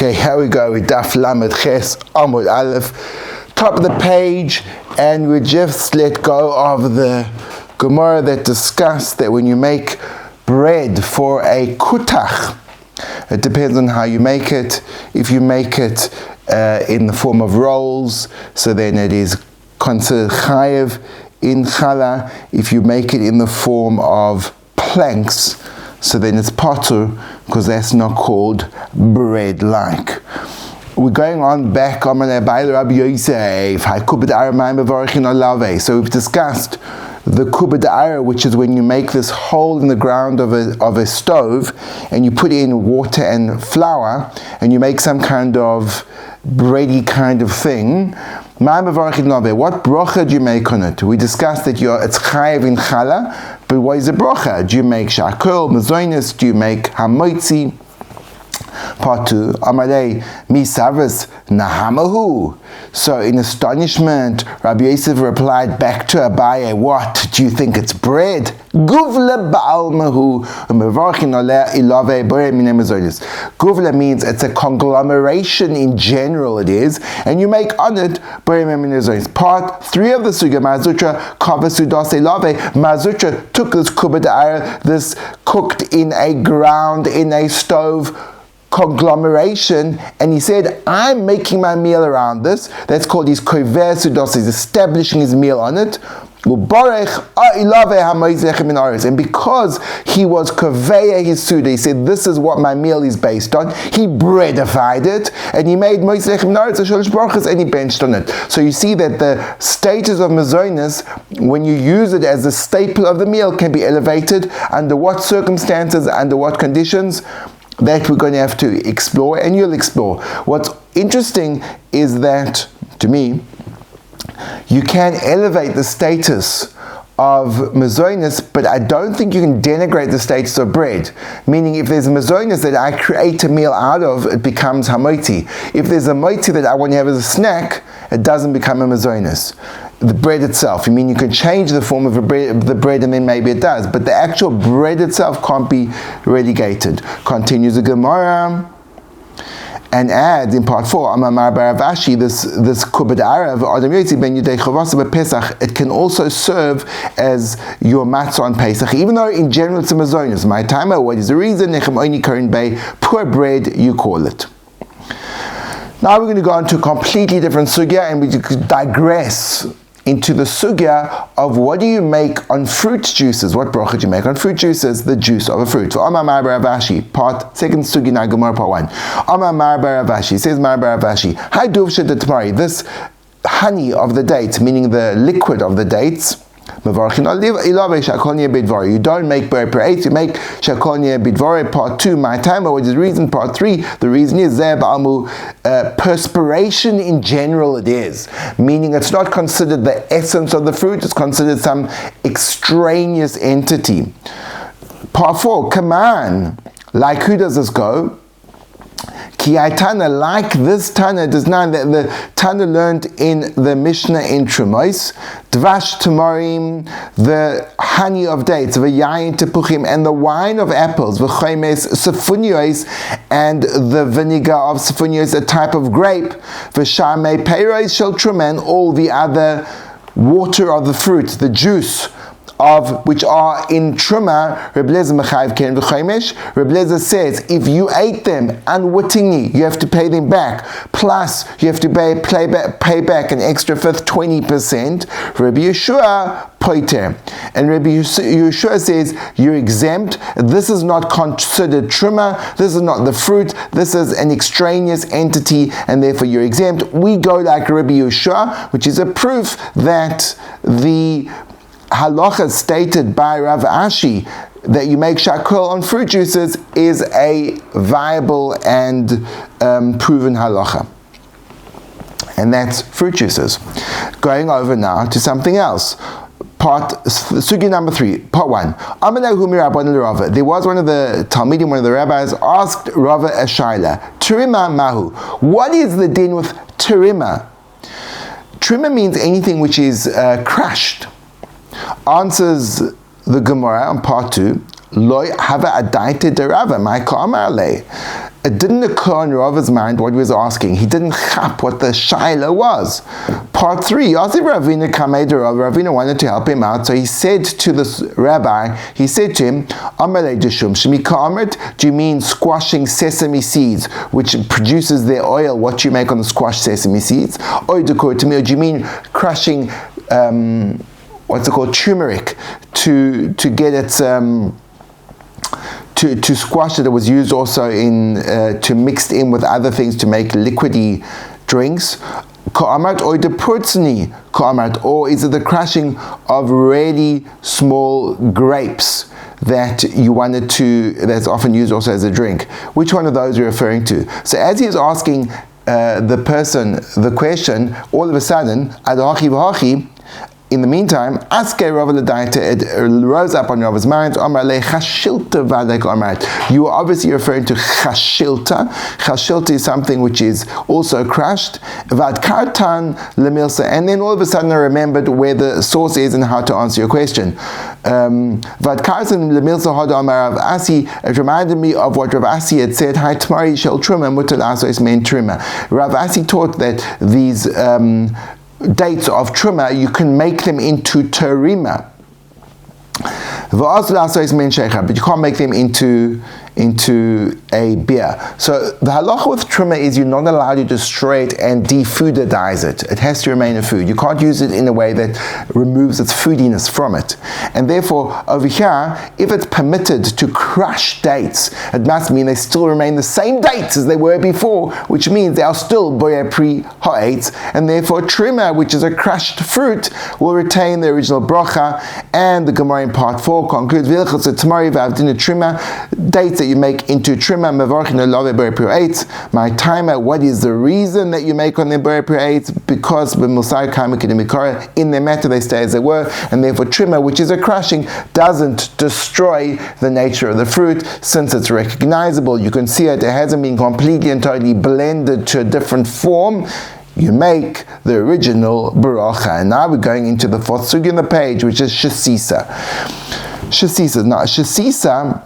Okay, here we go with Daf Lamed Ches Amud Aleph, top of the page, and we just let go of the Gemara that discussed that when you make bread for a kutach, it depends on how you make it. If you make it in the form of rolls, so then it is considered chayev in challah. If you make it in the form of planks, so then it's patur, because that's not called bread-like. We're going on back on Rabbi Yosef. So we've discussed the kubah da'ara, which is when you make this hole in the ground of a stove, and you put in water and flour, and you make some kind of bready kind of thing. What bracha do you make on it? We discussed that it's chayev in challah, but what is a bracha? Do you make shakol, mazoinus? Do you make hamoitzi? Part 2, Amalei misavas nahamahu. So in astonishment, Rabbi Yosef replied back to Abaye, what, do you think it's bread? Guvla ba'almahu umevarchin oleh ilave bore mine mazonis. Guvla means it's a conglomeration in general, it is, and you make on it bore mine mazonis. Part 3 of the Sugya, Mazutra kavasudas ilave. Mazutra took this kubah da'ara, this cooked in a ground, in a stove, conglomeration, and he said, I'm making my meal around this. That's called his kover sudos, he's establishing his meal on it. And because he was koveya his suda, he said, this is what my meal is based on. He breadified it, and he made brachos, and he benched on it. So you see that the status of mazonis, when you use it as a staple of the meal, can be elevated. Under what circumstances, under what conditions, that we're going to have to explore, and you'll explore. What's interesting is that, to me, you can elevate the status of mazonis, but I don't think you can denigrate the status of bread. Meaning, if there's a mazonis that I create a meal out of, it becomes hamoiti. If there's a moiti that I want to have as a snack, it doesn't become a mazonis. The bread itself, you can change the form of the bread and then maybe it does, but the actual bread itself can't be relegated. Continues the Gemara and adds in part 4, Amar Baravashi, this kubah da'ara of Adam Yotzi ben Yudei Chavasa Pesach, it can also serve as your matzah on Pesach, even though in general it's a mazonis. My timer, what is the reason? Nechem oini karin bei, poor bread, you call it. Now we're going to go on to a completely different sugya, and we digress into the sugya of what do you make on fruit juices? What bracha do you make on fruit juices? The juice of a fruit. So Amar Baravashi, part 2nd sugya na Gemara part 1. Amar Baravashi, says Mar Baravashi, Hai duvshet tamari, this honey of the dates, meaning the liquid of the dates, you don't make ber per 8, you make shakonya bidvore part 2. My time, what is the reason? Part 3, the reason is perspiration in general it is. Meaning it's not considered the essence of the fruit, it's considered some extraneous entity. Part 4, Kaman, like who does this go? Ki Tana, like this Tana does not, that the Tana learned in the Mishnah in Trumos, Dvash Tamarim, the honey of dates, V'yayin Tepuchim, and the wine of apples, V'chaimes Sefunios, and the vinegar of Sefunios, a type of grape, V'shamei Peiros Shel Truma, and all the other water of the fruit, the juice of which are in Truma. Reb Lezer says, if you ate them unwittingly, you have to pay them back. Plus, you have to pay back an extra fifth, 20%. Rabbi Yeshua poiter. And Rabbi Yeshua says, you're exempt. This is not considered Truma. This is not the fruit. This is an extraneous entity, and therefore you're exempt. We go like Rabbi Yeshua, which is a proof that the halacha stated by Rav Ashi that you make shakol on fruit juices is a viable and proven halacha. And that's fruit juices. Going over now to something else. Sugi number 3, part 1. There was one of the Talmidim, one of the rabbis, asked Rava a shaila, Terima mahu. What is the din with terima? Terima means anything which is crushed. Answers the Gemara on part 2, Loi hava adaita derava, my kamarle. It didn't occur in Rava's mind what he was asking. He didn't chap what the shaila was. Part 3, Yosef Ravina Kamei Rav. Ravina wanted to help him out, so he said to this rabbi, he said to him, Amalei Deshum Shemika Amrit, do you mean squashing sesame seeds, which produces their oil, what you make on the squashed sesame seeds? Or do you mean crushing, what's it called, turmeric, to get its... To squash it. It was used also in to mixed in with other things to make liquidy drinks. Ka'amat or the purtsni ka'amat, or is it the crushing of really small grapes that you wanted to? That's often used also as a drink. Which one of those are you referring to? So as he is asking the person the question, all of a sudden, adachi v'hachi. In the meantime, Aske Rav L'daita, it rose up on Rav's mind. You are obviously referring to chashilta. Chashilta is something which is also crushed. Vad kartan lemilsa, and then all of a sudden I remembered where the source is and how to answer your question. Vad kartan lemilsa hada amar Rav Asi. It reminded me of what Rav Asi had said. Hai tmari shel truma mutal asos mein truma. Rav Asi taught that these dates of truma, you can make them into terima. But you can't make them into a beer. So the halacha with truma is you're not allowed to destroy it and defoodize it. It has to remain a food. You can't use it in a way that removes its foodiness from it. And therefore, over here, if it's permitted to crush dates, it must mean they still remain the same dates as they were before, which means they are still boya pre ha'etz, and therefore truma, which is a crushed fruit, will retain the original bracha. And the Gemara in part 4 concludes, truma, dates that you make into trima, my timer, what is the reason that you make on the b'rei? Because in their matter they stay as they were, and therefore trima, which is a crushing, doesn't destroy the nature of the fruit, since it's recognizable, you can see it hasn't been completely and totally blended to a different form. You make the original bracha. And now we're going into the fourth sugi on the page, which is shesisa. Now shesisa,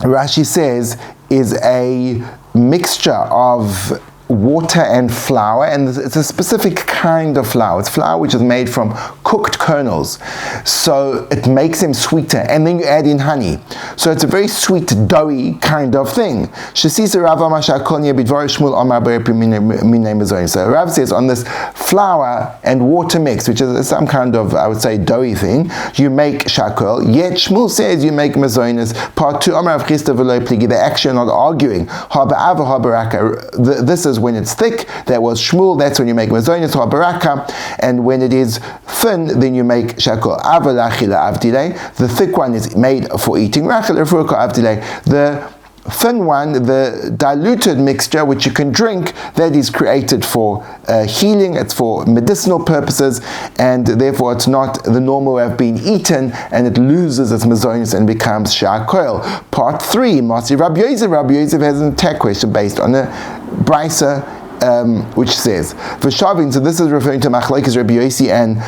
Rashi says, is a mixture of water and flour, and it's a specific kind of flour. It's flour which is made from cooked kernels, so it makes them sweeter, and then you add in honey, so it's a very sweet, doughy kind of thing. So Rav says on this flour and water mix, which is some kind of, I would say, doughy thing, you make shakol. Yet Shmuel says you make mazonis. Part 2, Amar Rav Chisda v'lo pligi. They're actually not arguing. This is when it's thick, that was Shmuel, that's when you make mazonis or baraka, and when it is thin, then you make shakol. The thick one is made for eating. The thin one, the diluted mixture, which you can drink, that is created for healing, it's for medicinal purposes, and therefore it's not the normal way of being eaten, and it loses its mazonis and becomes shakol. Part 3, Masi Rabbi Yosef. Rabbi Yosef has an attack question based on a brisa, which says, V'shavin, so this is referring to Machlokes Rabbi Yossi and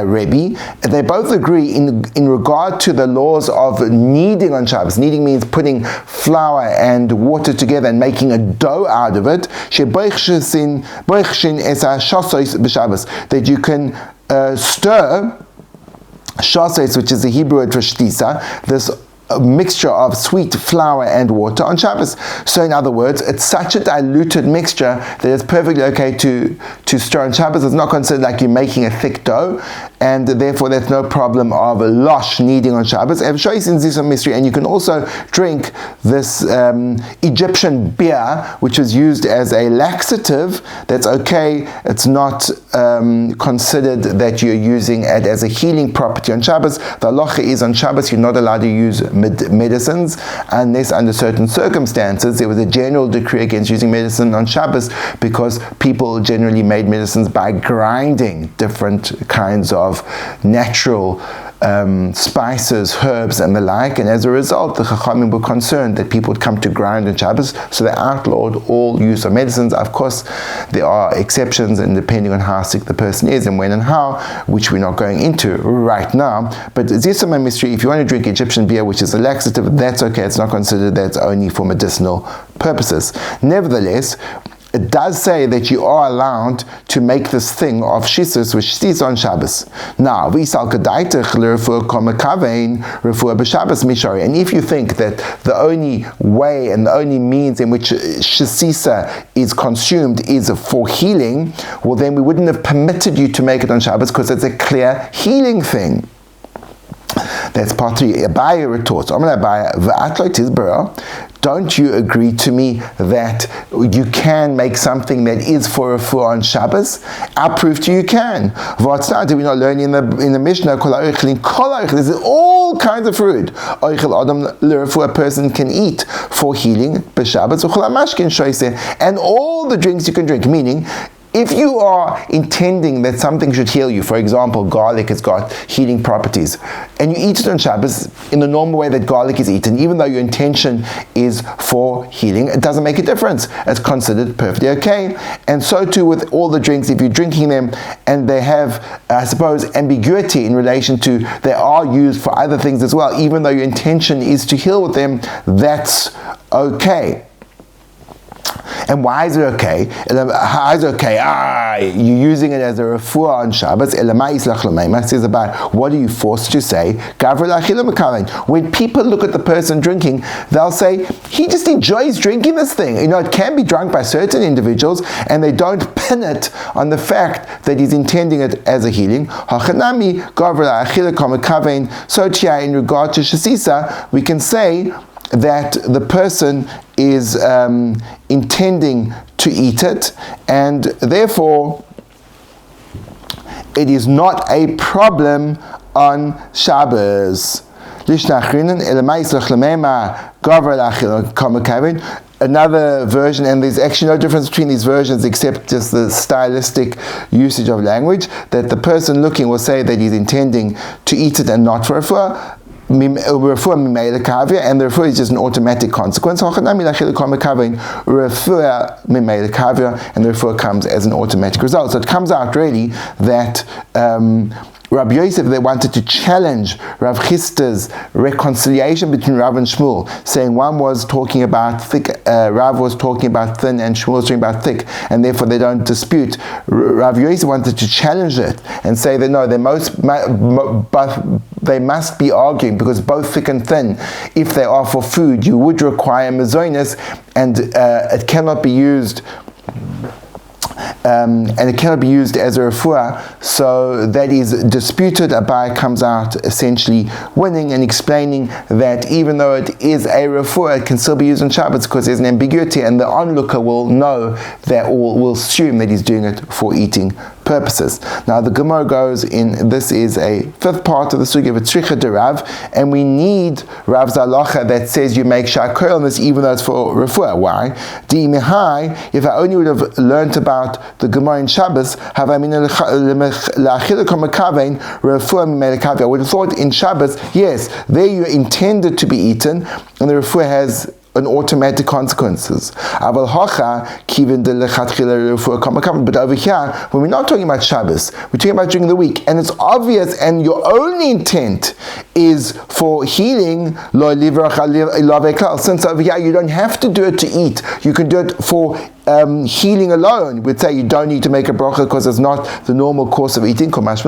Rebbe. They both agree in regard to the laws of kneading on Shabbos. Kneading means putting flour and water together and making a dough out of it. That you can stir shasos, which is the Hebrew word for shtisa, this a mixture of sweet flour and water on Shabbos. So in other words, it's such a diluted mixture that it's perfectly okay to stir on Shabbos. It's not considered like you're making a thick dough, and therefore there's no problem of losh kneading on Shabbos. And you can also drink this Egyptian beer, which is used as a laxative. That's okay. It's not considered that you're using it as a healing property on Shabbos. The halacha is on Shabbos you're not allowed to use medicines unless under certain circumstances. There was a general decree against using medicine on Shabbos because people generally made medicines by grinding different kinds of natural spices, herbs, and the like, and as a result, the Chachamim were concerned that people would come to grind on Shabbos, so they outlawed all use of medicines. Of course, there are exceptions, and depending on how sick the person is and when and how, which we're not going into right now. But Zisama mystery, if you want to drink Egyptian beer, which is a laxative, that's okay. It's not considered, that's only for medicinal purposes. Nevertheless, it does say that you are allowed to make this thing of shisus, which sits on Shabbos. Now, and if you think that the only way and the only means in which shisisa is consumed is for healing, well, then we wouldn't have permitted you to make it on Shabbos because it's a clear healing thing. That's part 3. Abaye retorts, don't you agree to me that you can make something that is for a refuah on Shabbos? I'll prove to you can. Did we not learn in the Mishnah? There's all kinds of food a person can eat for healing, and all the drinks you can drink, meaning if you are intending that something should heal you, for example, garlic has got healing properties, and you eat it on Shabbos in the normal way that garlic is eaten, even though your intention is for healing, it doesn't make a difference. It's considered perfectly okay. And so too with all the drinks, if you're drinking them and they have, I suppose, ambiguity in relation to they are used for other things as well, even though your intention is to heal with them, that's okay. And why is it okay? How is it okay? You're using it as a refuah on Shabbos. It says about what are you forced to say? When people look at the person drinking, they'll say, he just enjoys drinking this thing. It can be drunk by certain individuals, and they don't pin it on the fact that he's intending it as a healing. So in regard to Shasisa, we can say that the person is intending to eat it, and therefore it is not a problem on Shabbos. Another version, and there's actually no difference between these versions except just the stylistic usage of language, that the person looking will say that he's intending to eat it and not for a refuah. And the refuah is just an automatic consequence, and the refuah comes as an automatic result. So it comes out really that Rabbi Yosef, they wanted to challenge Rav Chista's reconciliation between Rav and Shmuel, saying one was talking about thick, Rav was talking about thin, and Shmuel was talking about thick, and therefore they don't dispute. Rav Yosef wanted to challenge it and say that no, they must be arguing, because both thick and thin, if they are for food, you would require mezonos, and it cannot be used. And it cannot be used as a refuah, so that is disputed. Abai comes out essentially winning and explaining that even though it is a refuah, it can still be used on Shabbos because there's an ambiguity, and the onlooker will know that, or will assume that he's doing it for eating purposes. Now the Gemara goes in, this is a fifth part of the Sugi of Tzricha de Rav, and we need Rav's halacha that says you make shakol on this even though it's for refuah. Why? If I only would have learnt about the Gemara in Shabbos, I would have thought in Shabbos, yes, there you intended to be eaten, and the refuah has an automatic consequences. But over here, when we're not talking about Shabbos, we're talking about during the week, and it's obvious, and your only intent is for healing. Since over here you don't have to do it to eat, you can do it for healing alone. We'd say you don't need to make a bracha because it's not the normal course of eating. Comes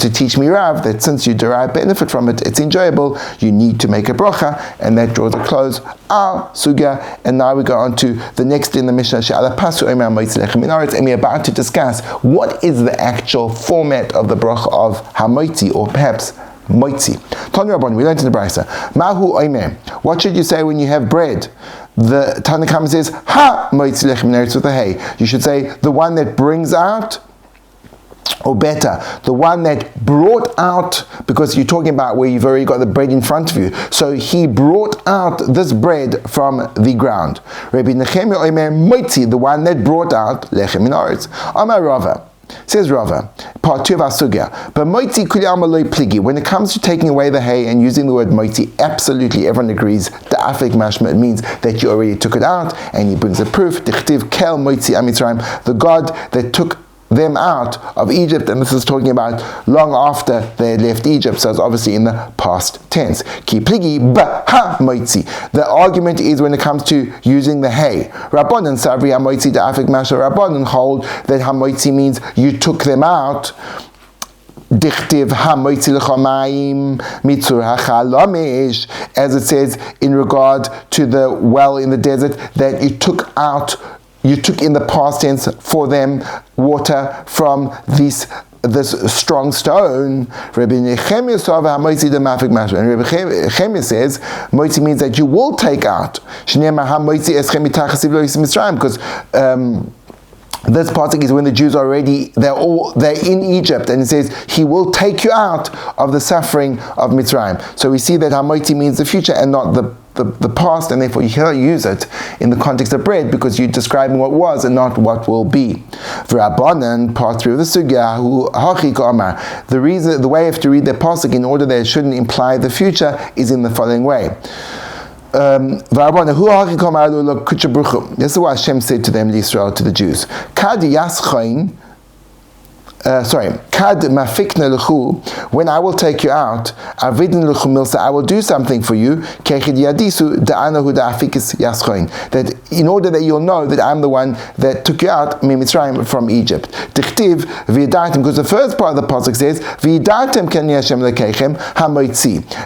to teach me, Rav, that since you derive benefit from it, it's enjoyable, you need to make a bracha, and that draws a close our sugya. And now we go on to the next in the Mishnah, and we're about to discuss what is the actual format of the bracha of hamoitzi, or perhaps moitzi. Tanya Rabban, we learned in the Brachos. Mahu oimeh. What should you say when you have bread? The Tana Kama says, ha moitzi lechem neretz, with a hey. You should say the one that brings out, or better, the one that brought out, because you're talking about where you've already got the bread in front of you. So he brought out this bread from the ground. Rabbi Nechemia oimer moitzi, the one that brought out lechem min haaretz. Amar Rava. Says Rava, part 2 of our sugya. But moitzi kuli alma lo pligi. When it comes to taking away the hay and using the word moitzi, absolutely everyone agrees. The afik mashma, it means that you already took it out, and he brings a proof. Dichtiv kel moitzi amitzrayim, the God that took them out of Egypt, and this is talking about long after they had left Egypt, so it's obviously in the past tense. Ki pligi ha moitzi. The argument is when it comes to using the hay. Rabbanan savri ha moitzi da afik masha. Rabbanan hold that ha moitzi means you took them out. Dichtiv ha-moitzi l'chamayim mitzur ha-chalamesh, as it says in regard to the well in the desert, that you took in the past tense for them water from this strong stone. Rabbi Nechemia says moitzi means that you will take out. Because this pasuk is when the Jews are already, they're in Egypt, and it says he will take you out of the suffering of Mitzrayim. So we see that hamoiti means the future and not the past, and therefore you cannot use it in the context of bread because you're describing what was and not what will be. V'Rabbanan, part 3 of the sugya, the way you have to read the pasuk in order that it shouldn't imply the future is in the following way. This is what Hashem said to them, Israel, to the Jews. When I will take you out, I will do something for you, that in order that you'll know that I'm the one that took you out from Egypt. Because the first part of the pasuk says,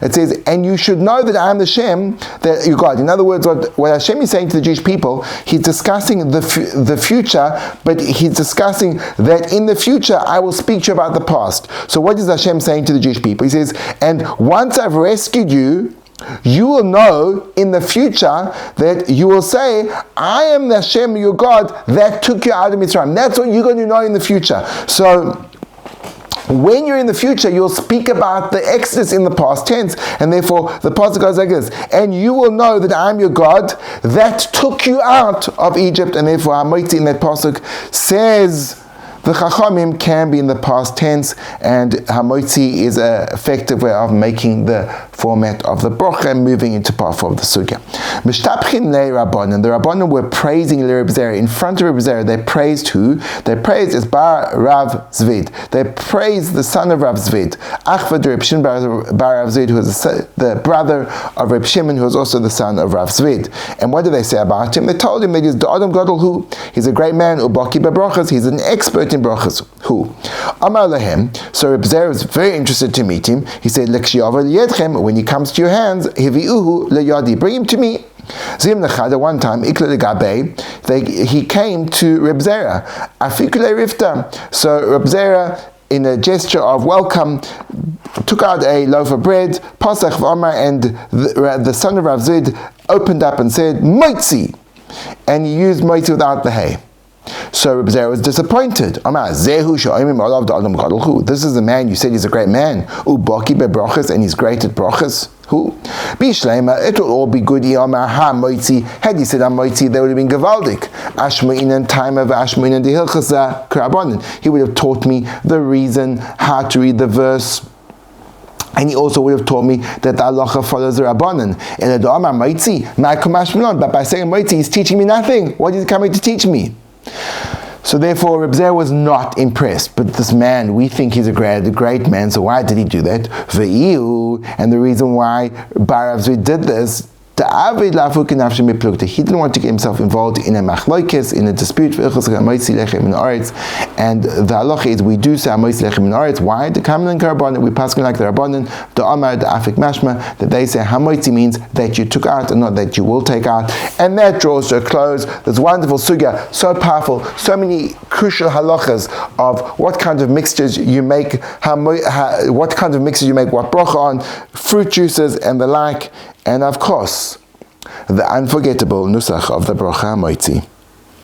it says, and you should know that I am the Shem, that you God. In other words, what Hashem is saying to the Jewish people, he's discussing the future, but he's discussing that in the future I will speak to you about the past. So what is Hashem saying to the Jewish people? He says, and once I've rescued you, you will know in the future that you will say, I am the Hashem, your God, that took you out of Mitzrayim. That's what you're going to know in the future. So when you're in the future, you'll speak about the Exodus in the past tense, and therefore the pasuk goes like this: and you will know that I'm your God that took you out of Egypt, and therefore Hamoitzi in that pasuk says the Chachamim can be in the past tense, and Hamoitzi is an effective way of making the format of the Bracha and moving into part 4 of the Sugya. Mishtapchin le Rabbanan. The Rabbanan were praising Reb Zera. In front of Reb Zera, they praised who? They praised is Bar Rav Zvid. They praised the son of Rav Zvid. Achvad Reb Shimon Bar Rav Zvid, who was the brother of Reb Shimon, who was also the son of Rav Zvid. And what did they say about him? They told him that he's the Adam Gadol who? He's a great man, Ubaki Brachos. He's an expert in Brachos. Who? Amar Lahem. So Reb Zera was very interested to meet him. He said, when he comes to your hands, bring him to me. One time, he came to Reb Zera. So Reb Zera, in a gesture of welcome, took out a loaf of bread, Pasach v'Amar, and the son of Rav Zid opened up and said, Moitzi. And he used Moitzi without the hay. So Reb Zera was disappointed. This is the man you said he's a great man. And he's great at brachos. Who? It will all be good. Had he said Moitzi, they would have been gewaldig. He would have taught me the reason how to read the verse. And he also would have taught me that the halacha follows the Rabbanan. But by saying Moitzi, he's teaching me nothing. What is he coming to teach me? So therefore, Reb Zera was not impressed. But this man, we think he's a great man, so why did he do that? And the reason why Bar Rav Zvid did this, he didn't want to get himself involved in a machlokes, in a dispute. And the halacha is we do say Hamoitzi lechem in Aretz. Why? The Kamlan Karbanan, we pass like the Rabbanan, the Amar, the Afik Mashma, that they say Hamoitzi means that you took out and not that you will take out. And that draws to a close this wonderful sugya, so powerful, so many crucial halachas of what kind of mixtures you make, what kind of mixtures you make, what bracha on, fruit juices and the like. And of course, the unforgettable nusach of the bracha Hamoitzi.